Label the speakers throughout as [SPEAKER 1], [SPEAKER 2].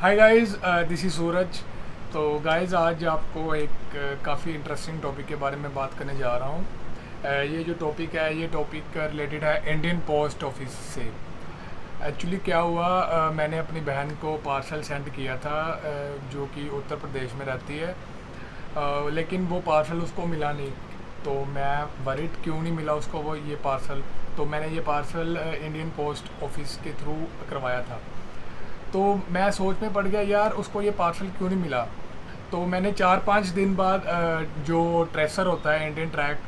[SPEAKER 1] Hi guys, this is सूरज। तो guys आज आपको एक काफ़ी इंटरेस्टिंग टॉपिक के बारे में बात करने जा रहा हूँ। ये जो टॉपिक है ये टॉपिक रिलेटेड है इंडियन पोस्ट ऑफिस से। एक्चुअली क्या हुआ, मैंने अपनी बहन को पार्सल सेंड किया था, जो कि उत्तर प्रदेश में रहती है। लेकिन वो पार्सल उसको मिला नहीं। तो मैं वरिड क्यों नहीं मिला उसको वो ये पार्सल। तो मैंने ये पार्सल इंडियन पोस्ट ऑफिस के थ्रू करवाया था। तो मैं सोच में पड़ गया, यार उसको ये पार्सल क्यों नहीं मिला। तो मैंने 4-5 दिन बाद जो ट्रेसर होता है इंडियन ट्रैक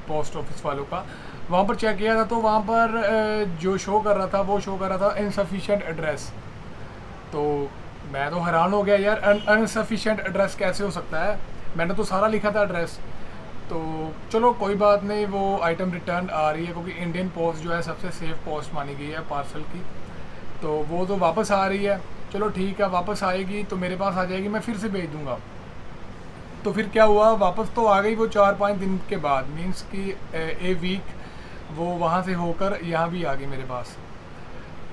[SPEAKER 1] पोस्ट ऑफिस वालों का, वहाँ पर चेक किया था। तो वहाँ पर जो शो कर रहा था वो शो कर रहा था इनसफिशिएंट एड्रेस। तो मैं तो हैरान हो गया, यार अनसफिशिएंट एड्रेस कैसे हो सकता है, मैंने तो सारा लिखा था एड्रेस। तो चलो कोई बात नहीं, वो आइटम रिटर्न आ रही है क्योंकि इंडियन पोस्ट जो है सबसे सेफ पोस्ट मानी गई है पार्सल की। तो वो तो वापस आ रही है। चलो ठीक है, वापस आएगी तो मेरे पास आ जाएगी, मैं फिर से भेज दूंगा। तो फिर क्या हुआ, वापस तो आ गई वो 4-5 दिन के बाद, मीन्स कि ए वीक वो वहाँ से होकर यहाँ भी आ गई मेरे पास।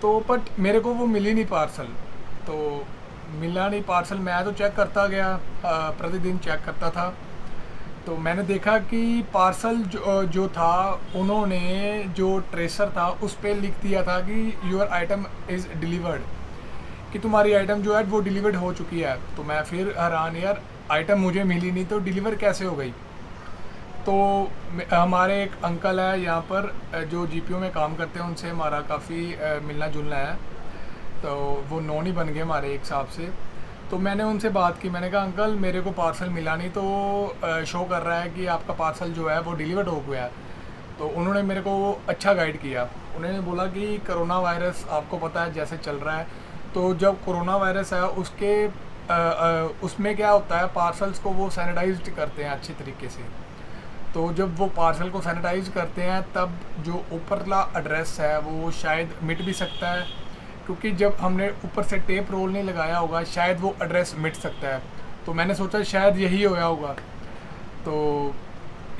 [SPEAKER 1] तो बट मेरे को वो मिली नहीं पार्सल। तो मिला नहीं पार्सल, मैं तो चेक करता गया, प्रतिदिन चेक करता था। तो मैंने देखा कि पार्सल जो था, उन्होंने जो ट्रेसर था उस पर लिख दिया था कि योर आइटम इज़ डिलीवर्ड, कि तुम्हारी आइटम जो है वो डिलीवर्ड हो चुकी है। तो मैं फिर हैरान, यार आइटम मुझे मिली नहीं तो डिलीवर कैसे हो गई। तो हमारे एक अंकल है यहाँ पर जो जीपीओ में काम करते हैं, उनसे हमारा काफ़ी मिलना जुलना है। तो वो नॉन ही बन गए हमारे एक हिसाब से। तो मैंने उनसे बात की, मैंने कहा अंकल मेरे को पार्सल मिला नहीं, तो शो कर रहा है कि आपका पार्सल जो है वो डिलीवर्ड हो गया है। तो उन्होंने मेरे को अच्छा गाइड किया। उन्होंने बोला कि कोरोना वायरस आपको पता है जैसे चल रहा है। तो जब कोरोना वायरस है उसमें क्या होता है, पार्सल्स को वो सैनिटाइज्ड करते हैं अच्छी तरीके से। तो जब वो पार्सल को सैनिटाइज करते हैं तब जो ऊपरला एड्रेस है वो शायद मिट भी सकता है, क्योंकि जब हमने ऊपर से टेप रोल नहीं लगाया होगा शायद वो एड्रेस मिट सकता है। तो मैंने सोचा शायद यही होया होगा। तो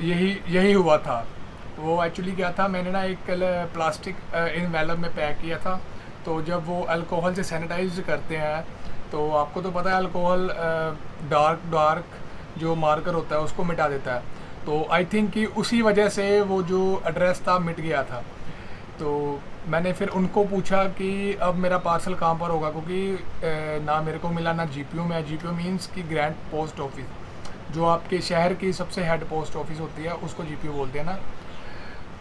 [SPEAKER 1] यही यही हुआ था। वो एक्चुअली क्या था, मैंने ना एक प्लास्टिक इन वेलम में पैक किया था। तो जब वो अल्कोहल से सैनिटाइज करते हैं, तो आपको तो पता है अल्कोहल डार्क डार्क जो मार्कर होता है उसको मिटा देता है। तो आई थिंक कि उसी वजह से वो जो एड्रेस था मिट गया था। तो मैंने फिर उनको पूछा कि अब मेरा पार्सल कहाँ पर होगा, क्योंकि ना मेरे को मिला ना जीपीओ में। जीपीओ मींस कि ग्रैंड पोस्ट ऑफिस, जो आपके शहर की सबसे हेड पोस्ट ऑफिस होती है उसको जीपीओ बोलते हैं ना।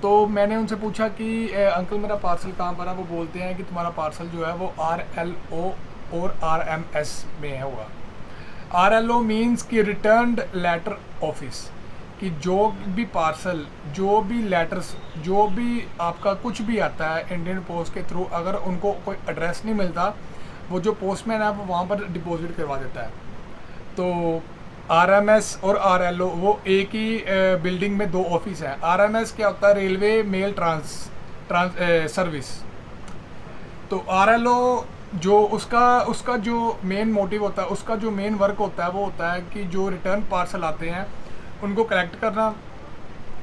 [SPEAKER 1] तो मैंने उनसे पूछा कि अंकल मेरा पार्सल कहाँ पर है। वो बोलते हैं कि तुम्हारा पार्सल जो है वो RLO और RMS में होगा। RLO मीन्स कि रिटर्न्ड लेटर ऑफिस, कि जो भी पार्सल, जो भी लेटर्स, जो भी आपका कुछ भी आता है इंडियन पोस्ट के थ्रू, अगर उनको कोई एड्रेस नहीं मिलता, वो जो पोस्टमैन है वो वहाँ पर डिपॉजिट करवा देता है। तो RMS और RLO वो एक ही बिल्डिंग में दो ऑफिस हैं। RMS क्या होता है, रेलवे मेल ट्रांस सर्विस। तो RLO जो उसका उसका जो मेन मोटिव होता है, उसका जो मेन वर्क होता है वो होता है कि जो रिटर्न पार्सल आते हैं उनको कलेक्ट करना।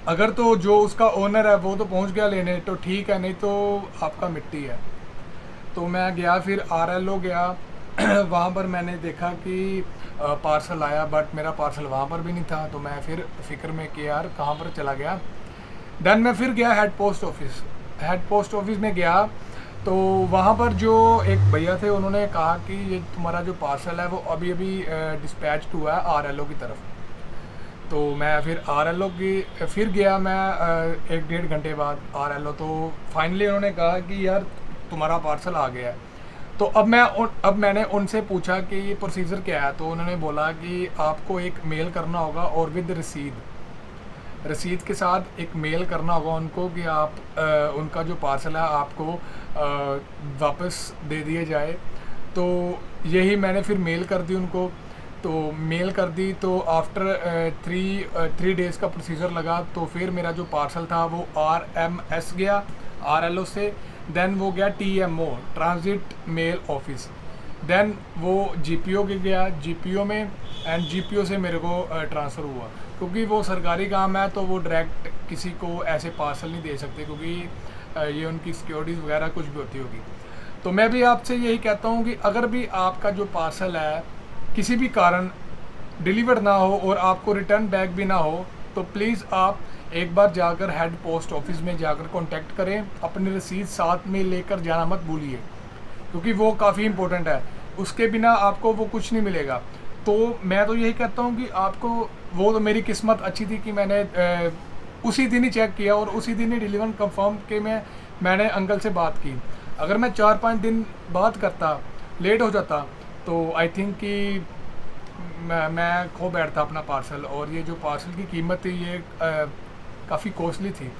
[SPEAKER 1] अगर तो जो उसका ओनर है वो तो पहुंच गया लेने तो ठीक है, नहीं तो आपका मिट्टी है। तो मैं गया, फिर RLO गया वहाँ पर मैंने देखा कि पार्सल आया, बट मेरा पार्सल वहाँ पर भी नहीं था। तो मैं फिर फिक्र में कि यार कहाँ पर चला गया। देन मैं फिर गया head post office. Head post office में गया तो वहाँ पर जो एक भैया थे, उन्होंने कहा कि ये तुम्हारा जो पार्सल है वो अभी अभी डिस्पैच हुआ है RLO की तरफ। तो मैं फिर RLO की फिर गया मैं 1-1.5 घंटे बाद RLO। तो फाइनली उन्होंने कहा कि यार तुम्हारा पार्सल आ गया है। तो अब मैंने उनसे पूछा कि ये प्रोसीजर क्या है। तो उन्होंने बोला कि आपको एक मेल करना होगा और विद रसीद के साथ एक मेल करना होगा उनको कि आप उनका जो पार्सल है आपको वापस दे दिए जाए। तो यही मैंने फिर मेल कर दी उनको। तो मेल कर दी तो आफ्टर 3 डेज़ का प्रोसीजर लगा। तो फिर मेरा जो पार्सल था वो RMS गया RLO से, देन वो गया TMO transit mail office, then वो GPO के गया GPO में, एंड GPO से मेरे को ट्रांसफ़र हुआ। क्योंकि वो सरकारी काम है तो वो डायरेक्ट किसी को ऐसे पार्सल नहीं दे सकते, क्योंकि ये उनकी सिक्योरिटीज़ वगैरह कुछ भी होती होगी। तो मैं भी आपसे यही कहता हूँ कि अगर भी आपका जो पार्सल है किसी भी कारण डिलीवर ना हो और आपको रिटर्न बैक भी ना हो, तो प्लीज़ आप एक बार जाकर हेड पोस्ट ऑफिस में जाकर कांटेक्ट करें। अपनी रसीद साथ में लेकर जाना मत भूलिए, क्योंकि वो काफ़ी इम्पोर्टेंट है, उसके बिना आपको वो कुछ नहीं मिलेगा। तो मैं तो यही कहता हूँ कि आपको, वो तो मेरी किस्मत अच्छी थी कि मैंने उसी दिन ही चेक किया और उसी दिन ही डिलीवर कंफर्म के मैंने अंकल से बात की। अगर मैं 4-5 दिन बात करता, लेट हो जाता, तो आई थिंक कि मैं खो बैठता अपना पार्सल, और ये जो पार्सल की कीमत थी ये काफ़ी कॉस्टली थी।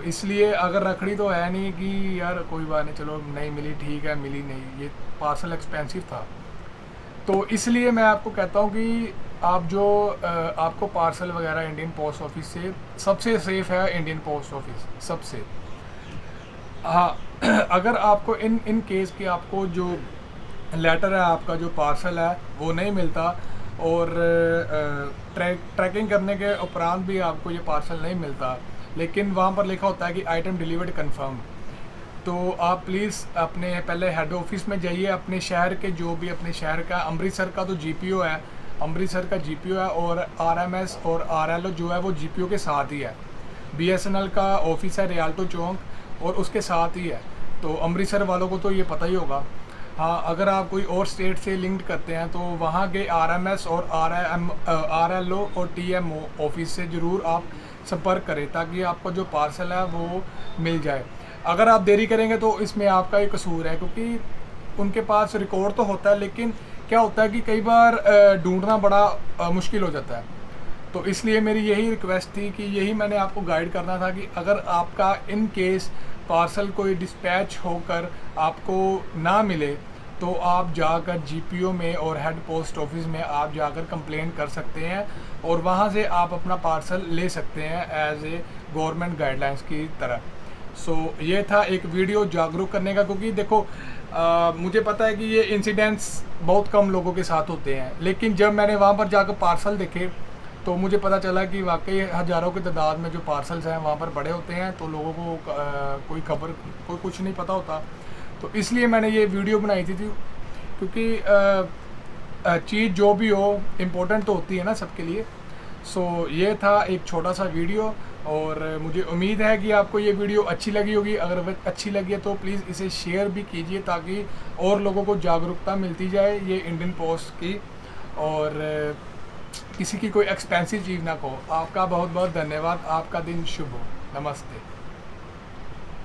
[SPEAKER 1] इसलिए अगर रखड़ी तो है नहीं कि यार कोई बात नहीं, चलो नहीं मिली ठीक है, मिली नहीं, ये पार्सल एक्सपेंसिव था। तो इसलिए मैं आपको कहता हूँ कि आप जो आपको पार्सल वगैरह इंडियन पोस्ट ऑफिस से सबसे सेफ़ है, इंडियन पोस्ट ऑफिस सबसे। हाँ, अगर आपको इन केस कि आपको जो लेटर है, आपका जो पार्सल है वो नहीं मिलता, और ट्रैकिंग करने के उपरांत भी आपको ये पार्सल नहीं मिलता, लेकिन वहाँ पर लिखा होता है कि आइटम डिलीवर्ड कंफर्म, तो आप प्लीज़ अपने पहले हेड ऑफिस में जाइए, अपने शहर के, जो भी अपने शहर का, अमृतसर का तो जीपीओ है, अमृतसर का जीपीओ है, और आरएमएस और आरएलओ जो है वो जीपीओ के साथ ही है। बीएसएनएल का ऑफिस है रियाल्टो चौक, और उसके साथ ही है, तो अमृतसर वालों को तो ये पता ही होगा। हाँ, अगर आप कोई और स्टेट से लिंक्ड करते हैं तो वहाँ के आरएमएस और आरएलओ और टीएमओ ऑफिस से ज़रूर आप संपर्क करें, ताकि आपका जो पार्सल है वो मिल जाए। अगर आप देरी करेंगे तो इसमें आपका ही कसूर है, क्योंकि उनके पास रिकॉर्ड तो होता है, लेकिन क्या होता है कि कई बार ढूंढना बड़ा मुश्किल हो जाता है। तो इसलिए मेरी यही रिक्वेस्ट थी कि यही मैंने आपको गाइड करना था कि अगर आपका इन केस पार्सल कोई डिस्पैच होकर आपको ना मिले, तो आप जाकर जीपीओ में और हेड पोस्ट ऑफिस में आप जाकर कंप्लेंट कर सकते हैं, और वहाँ से आप अपना पार्सल ले सकते हैं एज ए गवर्नमेंट गाइडलाइंस की तरह। ये था एक वीडियो जागरूक करने का, क्योंकि देखो मुझे पता है कि ये इंसिडेंट्स बहुत कम लोगों के साथ होते हैं, लेकिन जब मैंने वहाँ पर जाकर पार्सल देखे तो मुझे पता चला कि वाकई हज़ारों की तादाद में जो पार्सल्स हैं वहाँ पर बड़े होते हैं, तो लोगों को कोई खबर, कोई कुछ नहीं पता होता। तो इसलिए मैंने ये वीडियो बनाई थी, क्योंकि चीज़ जो भी हो इम्पोर्टेंट तो होती है ना सबके लिए। ये था एक छोटा सा वीडियो, और मुझे उम्मीद है कि आपको ये वीडियो अच्छी लगी होगी। अगर अच्छी लगी है तो प्लीज़ इसे शेयर भी कीजिए, ताकि और लोगों को जागरूकता मिलती जाए ये इंडियन पोस्ट की, और किसी की कोई एक्सपेंसिव चीज़ ना हो। आपका बहुत बहुत धन्यवाद। आपका दिन शुभ हो। नमस्ते।